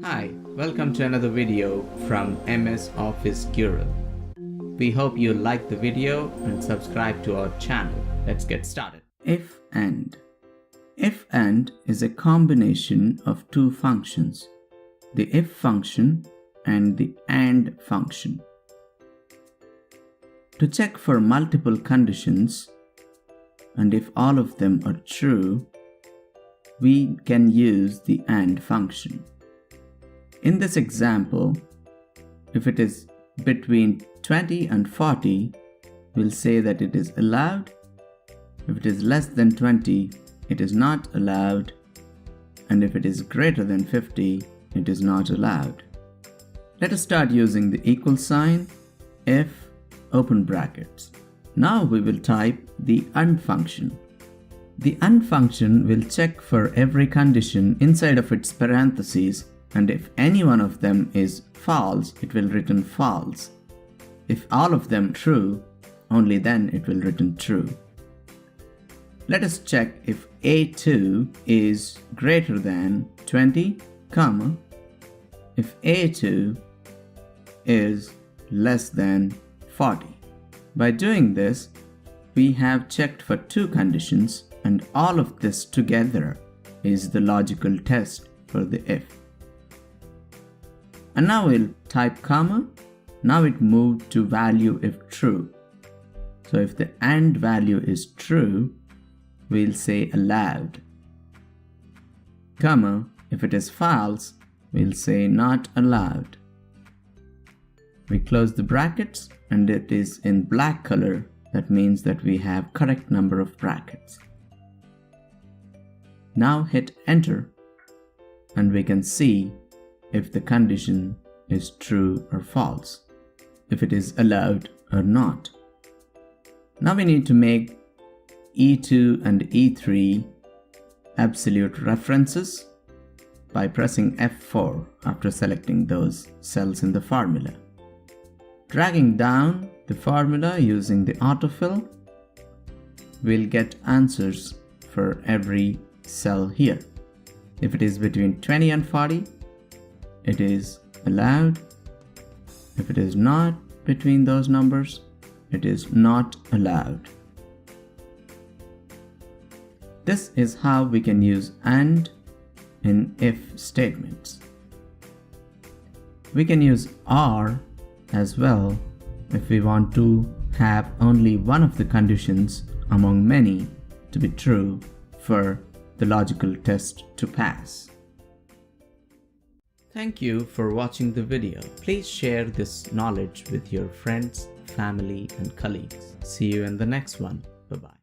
Hi, welcome to another video from MS Office Guru. We hope you like the video and subscribe to our channel. Let's get started. If and. If and is a combination of two functions, the if function and the and function. To check for multiple conditions, and if all of them are true, we can use the and function. In this example, if it is between 20 and 40, we'll say that it is allowed. If it is less than 20, it is not allowed. And if it is greater than 50, it is not allowed. Let us start using the equal sign, if, open brackets. Now we will type the and function. The and function will check for every condition inside of its parentheses, and if any one of them is false, it will return false. If all of them true, only then it will return true. Let us check if A2 is greater than 20, comma, if A2 is less than 40. By doing this, we have checked for two conditions, and all of this together is the logical test for the if. And now we'll type comma. Now it moved to value if true. So if the and value is true, we'll say allowed. Comma, if it is false, we'll say not allowed. We close the brackets and it is in black color. That means that we have correct number of brackets. Now hit enter and we can see if the condition is true or false, if it is allowed or not. Now we need to make E2 and E3 absolute references by pressing F4 after selecting those cells in the formula. Dragging down the formula using the autofill, we'll get answers for every cell here. If it is between 20 and 40, it is allowed. If it is not between those numbers, it is not allowed. This is how we can use and in if statements. We can use or as well if we want to have only one of the conditions among many to be true for the logical test to pass. Thank you for watching the video. Please share this knowledge with your friends, family, and colleagues. See you in the next one. Bye-bye.